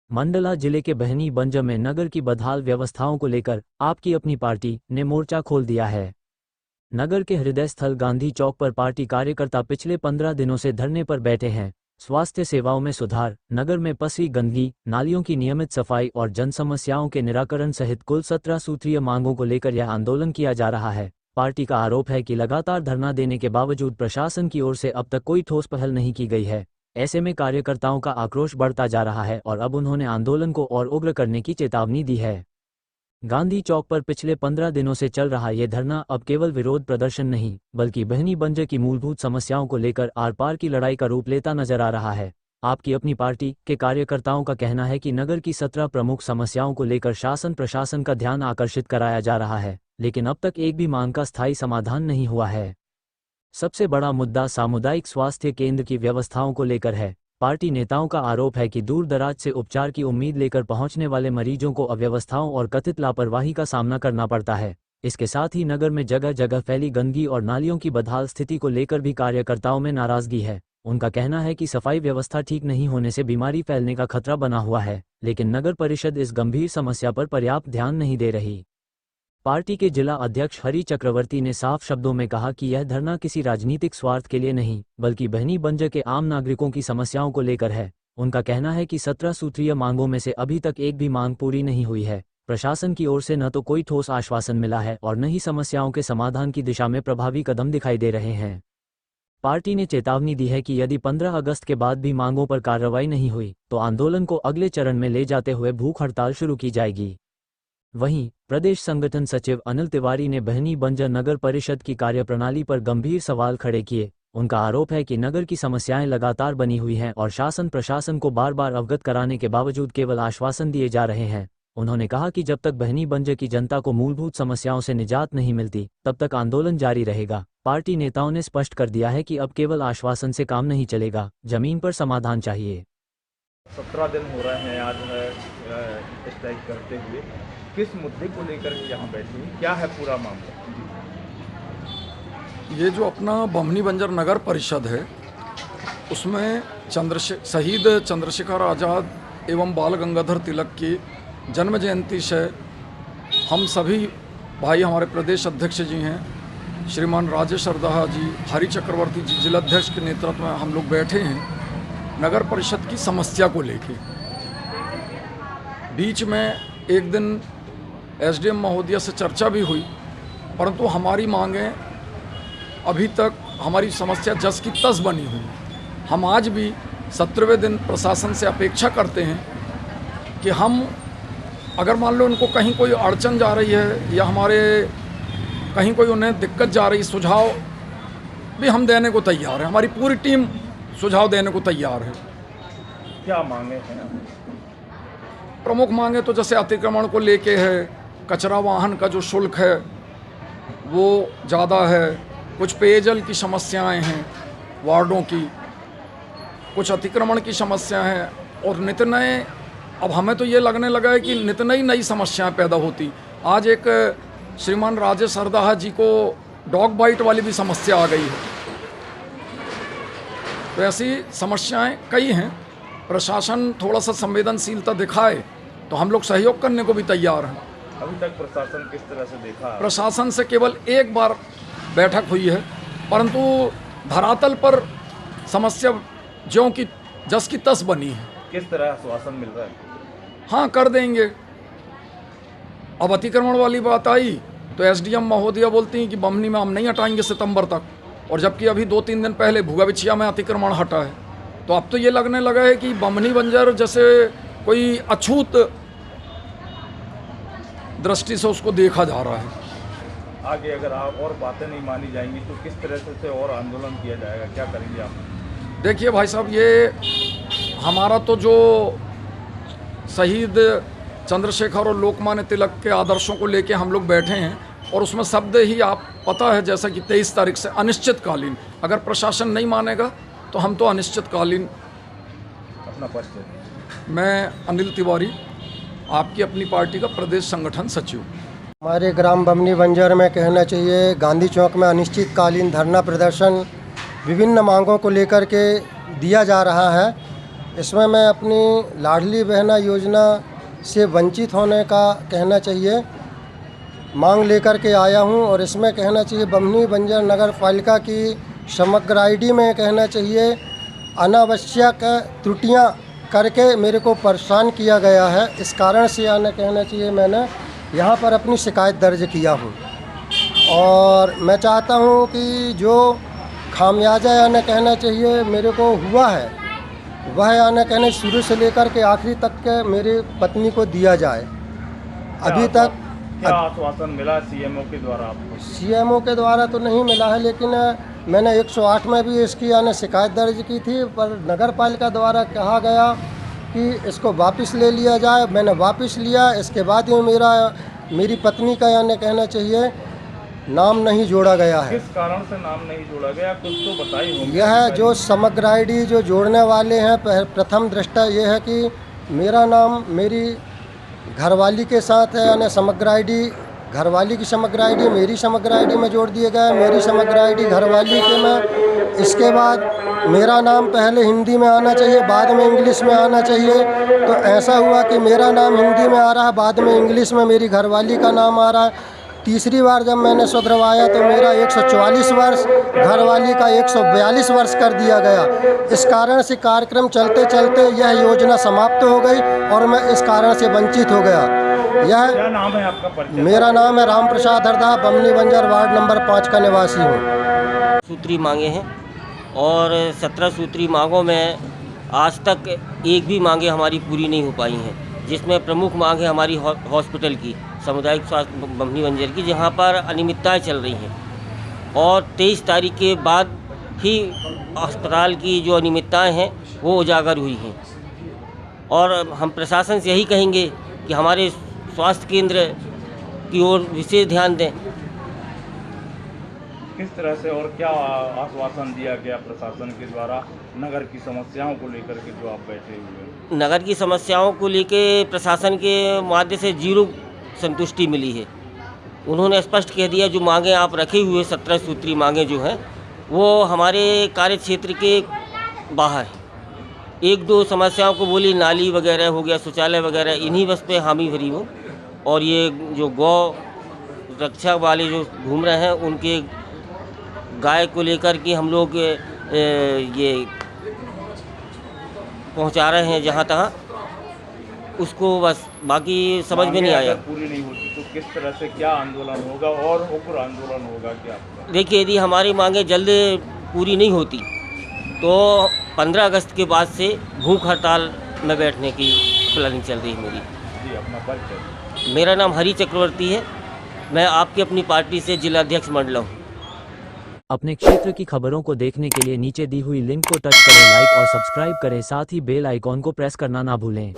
मंडला जिले के बहनी बंज में नगर की बदहाल व्यवस्थाओं को लेकर आपकी अपनी पार्टी ने मोर्चा खोल दिया है। नगर के हृदय स्थल गांधी चौक पर पार्टी कार्यकर्ता पिछले 15 दिनों से धरने पर बैठे हैं। स्वास्थ्य सेवाओं में सुधार, नगर में पसरी गंदगी, नालियों की नियमित सफाई और जन समस्याओं के निराकरण सहित कुल 17 सूत्रीय मांगों को लेकर यह आंदोलन किया जा रहा है। पार्टी का आरोप है कि लगातार धरना देने के बावजूद प्रशासन की ओर से अब तक कोई ठोस पहल नहीं की गई है। ऐसे में कार्यकर्ताओं का आक्रोश बढ़ता जा रहा है और अब उन्होंने आंदोलन को और उग्र करने की चेतावनी दी है। गांधी चौक पर पिछले 15 दिनों से चल रहा ये धरना अब केवल विरोध प्रदर्शन नहीं, बल्कि बहनी बंज की मूलभूत समस्याओं को लेकर आर पार की लड़ाई का रूप लेता नजर आ रहा है। आपकी अपनी पार्टी के कार्यकर्ताओं का कहना है कि नगर की 17 प्रमुख समस्याओं को लेकर शासन प्रशासन का ध्यान आकर्षित कराया जा रहा है, लेकिन अब तक एक भी मांग का स्थायी समाधान नहीं हुआ है। सबसे बड़ा मुद्दा सामुदायिक स्वास्थ्य केंद्र की व्यवस्थाओं को लेकर है। पार्टी नेताओं का आरोप है कि दूर दराज से उपचार की उम्मीद लेकर पहुंचने वाले मरीजों को अव्यवस्थाओं और कथित लापरवाही का सामना करना पड़ता है। इसके साथ ही नगर में जगह जगह फैली गंदगी और नालियों की बदहाल स्थिति को लेकर भी कार्यकर्ताओं में नाराजगी है। उनका कहना है कि सफाई व्यवस्था ठीक नहीं होने से बीमारी फैलने का खतरा बना हुआ है, लेकिन नगर परिषद इस गंभीर समस्या पर पर्याप्त ध्यान नहीं दे रही। पार्टी के जिला अध्यक्ष हरि चक्रवर्ती ने साफ शब्दों में कहा कि यह धरना किसी राजनीतिक स्वार्थ के लिए नहीं, बल्कि बहनी बंज के आम नागरिकों की समस्याओं को लेकर है। उनका कहना है कि 17 सूत्रीय मांगों में से अभी तक एक भी मांग पूरी नहीं हुई है। प्रशासन की ओर से न तो कोई ठोस आश्वासन मिला है और न ही समस्याओं के समाधान की दिशा में प्रभावी कदम दिखाई दे रहे हैं। पार्टी ने चेतावनी दी है कि यदि 15 अगस्त के बाद भी मांगों पर कार्रवाई नहीं हुई तो आंदोलन को अगले चरण में ले जाते हुए भूख हड़ताल शुरू की जाएगी। वहीं प्रदेश संगठन सचिव अनिल तिवारी ने बहनी बंज नगर परिषद की कार्यप्रणाली पर गंभीर सवाल खड़े किए। उनका आरोप है कि नगर की समस्याएं लगातार बनी हुई हैं और शासन प्रशासन को बार बार अवगत कराने के बावजूद केवल आश्वासन दिए जा रहे हैं। उन्होंने कहा कि जब तक बहनी बंज की जनता को मूलभूत समस्याओं से निजात नहीं मिलती, तब तक आंदोलन जारी रहेगा। पार्टी नेताओं ने स्पष्ट कर दिया है कि अब केवल आश्वासन से काम नहीं चलेगा, जमीन पर समाधान चाहिए। 17 दिन हो रहे हैं आज स्ट्राइक करते हुए, किस मुद्दे को लेकर यहाँ बैठे हैं, क्या है पूरा मामला? ये जो अपना बमनी बंजर नगर परिषद है, उसमें शहीद चंद्रशेखर आज़ाद एवं बाल गंगाधर तिलक की जन्म जयंती से हम सभी भाई, हमारे प्रदेश अध्यक्ष जी हैं श्रीमान राजेश अरदाहा जी, हरि चक्रवर्ती जी जिलाध्यक्ष के नेतृत्व में हम लोग बैठे हैं नगर परिषद की समस्या को लेके। बीच में एक दिन एसडीएम महोदया से चर्चा भी हुई, परंतु हमारी मांगें अभी तक, हमारी समस्या जस की तस बनी हुई। हम आज भी 17वें दिन प्रशासन से अपेक्षा करते हैं कि हम, अगर मान लो उनको कहीं कोई अड़चन जा रही है या हमारे कहीं कोई उन्हें दिक्कत जा रही, सुझाव भी हम देने को तैयार हैं। हमारी पूरी टीम सुझाव देने को तैयार है। क्या मांगे हैं? प्रमुख मांगे तो जैसे अतिक्रमण को लेके है, कचरा वाहन का जो शुल्क है वो ज़्यादा है, कुछ पेयजल की समस्याएं हैं वार्डों की, कुछ अतिक्रमण की समस्या हैं और नित नए, अब हमें तो ये लगने लगा है कि नित नई समस्याएं पैदा होती। आज एक श्रीमान राजेश अरदाहा जी को डॉग बाइट वाली भी समस्या आ गई है। तो ऐसी समस्याएं कई हैं। प्रशासन थोड़ा सा संवेदनशीलता दिखाए तो हम लोग सहयोग करने को भी तैयार हैं। अभी तक प्रशासन किस तरह से देखा? प्रशासन से केवल एक बार बैठक हुई है, परंतु धरातल पर समस्या ज्यों की जस की तस बनी है। किस तरह आश्वासन मिल रहा है? हाँ, कर देंगे। अब अतिक्रमण वाली बात आई तो एसडीएम महोदया बोलती हैं कि बमनी में हम नहीं हटाएंगे सितंबर तक, और जबकि अभी 2-3 दिन पहले भूगा बिछिया में अतिक्रमण हटा है। तो अब तो ये लगने लगा है कि बमनी बंजर जैसे कोई अछूत दृष्टि से उसको देखा जा रहा है। आगे अगर आप और बातें नहीं मानी जाएंगी तो किस तरह से और आंदोलन किया जाएगा, क्या करेंगे आप? देखिए भाई साहब, ये हमारा तो जो शहीद चंद्रशेखर और लोकमान्य तिलक के आदर्शों को लेके हम लोग बैठे हैं, और उसमें शब्द ही आप पता है जैसा कि 23 तारीख से अनिश्चितकालीन, अगर प्रशासन नहीं मानेगा तो हम तो अनिश्चितकालीन। अपना परिचय। मैं अनिल तिवारी, आपकी अपनी पार्टी का प्रदेश संगठन सचिव। हमारे ग्राम बमनी बंजर में कहना चाहिए, गांधी चौक में अनिश्चितकालीन धरना प्रदर्शन विभिन्न मांगों को लेकर के दिया जा रहा है। इसमें मैं अपनी लाडली बहना योजना से वंचित होने का कहना चाहिए मांग लेकर के आया हूं। और इसमें कहना चाहिए बमनी बंजर नगर पालिका की समग्र आईडी में कहना चाहिए अनावश्यक त्रुटियां करके मेरे को परेशान किया गया है। इस कारण से आने कहना चाहिए मैंने यहाँ पर अपनी शिकायत दर्ज किया हूँ। और मैं चाहता हूँ कि जो खामियाजा यानी कहना चाहिए मेरे को हुआ है वह यानी कहने शुरू से लेकर के आखिरी तक के मेरी पत्नी को दिया जाए। अभी तक क्या आश्वासन मिला सीएमओ के द्वारा आपको? सीएमओ के द्वारा तो नहीं मिला है, लेकिन मैंने 108 में भी इसकी यानी शिकायत दर्ज की थी, पर नगर पालिका द्वारा कहा गया कि इसको वापस ले लिया जाए। मैंने वापस लिया, इसके बाद ही मेरी पत्नी का यानी कहना चाहिए नाम नहीं जोड़ा गया है। किस कारण से नाम नहीं जोड़ा गया कुछ तो बताइए। यह जो समग्र आईडी जो जोड़ने वाले हैं, प्रथम दृष्टा ये है कि मेरा नाम मेरी घरवाली के साथ है, यानी समग्र आईडी घरवाली की समग्र आईडी मेरी समग्र आईडी में जोड़ दिए गए, मेरी समग्र आईडी घरवाली के में। इसके बाद मेरा नाम पहले हिंदी में आना चाहिए, बाद में इंग्लिश में आना चाहिए। तो ऐसा हुआ कि मेरा नाम हिंदी में आ रहा है, बाद में इंग्लिश में मेरी घरवाली का नाम आ रहा है। तीसरी बार जब मैंने सुधरवाया तो मेरा 144 वर्ष, घरवाली का 142 वर्ष कर दिया गया। इस कारण से कार्यक्रम चलते चलते यह योजना समाप्त हो गई और मैं इस कारण से वंचित हो गया। क्या नाम है आपका परिचय? मेरा नाम है राम प्रसाद हरदा, बमनी बंजर वार्ड नंबर 5 का निवासी हूँ। सूत्री मांगे हैं और 17 सूत्री मांगों में आज तक एक भी मांगे हमारी पूरी नहीं हो पाई हैं, जिसमें प्रमुख मांग है हमारी हॉस्पिटल की, सामुदायिक स्वास्थ्य बमनी बंजर की, जहां पर अनियमितताएं चल रही हैं और 23 तारीख के बाद ही अस्पताल की जो अनियमितताएं हैं वो उजागर हुई हैं। और हम प्रशासन से यही कहेंगे कि हमारे स्वास्थ्य केंद्र की ओर विशेष ध्यान दें। किस तरह से और क्या आश्वासन दिया गया प्रशासन के द्वारा नगर की समस्याओं को लेकर के जो आप बैठे हुए हैं? नगर की समस्याओं को लेके प्रशासन के माध्यम से जीरो संतुष्टि मिली है। उन्होंने स्पष्ट कह दिया जो मांगे आप रखे हुए 17 सूत्री मांगे जो हैं वो हमारे कार्य क्षेत्र के बाहर है। एक दो समस्याओं को बोली, नाली वगैरह हो गया, शौचालय वगैरह, इन्हीं बस पे हामी भरी हो। और ये जो गौ रक्षा वाले जो घूम रहे हैं उनके गाय को लेकर के हम लोग ये पहुंचा रहे हैं जहां तहां, उसको बस बाकी समझ में नहीं आया। पूरी नहीं होती तो किस तरह से क्या आंदोलन होगा और उग्र आंदोलन होगा क्या? देखिए, यदि हमारी मांगे जल्द पूरी नहीं होती तो 15 अगस्त के बाद से भूख हड़ताल में बैठने की प्लानिंग चल रही है मेरी। जी, अपना परिचय? मेरा नाम हरी चक्रवर्ती है, मैं आपकी अपनी पार्टी से जिलाध्यक्ष मंडला हूँ। अपने क्षेत्र की खबरों को देखने के लिए नीचे दी हुई लिंक को टच करें, लाइक और सब्सक्राइब करें, साथ ही बेल आइकॉन को प्रेस करना ना भूलें।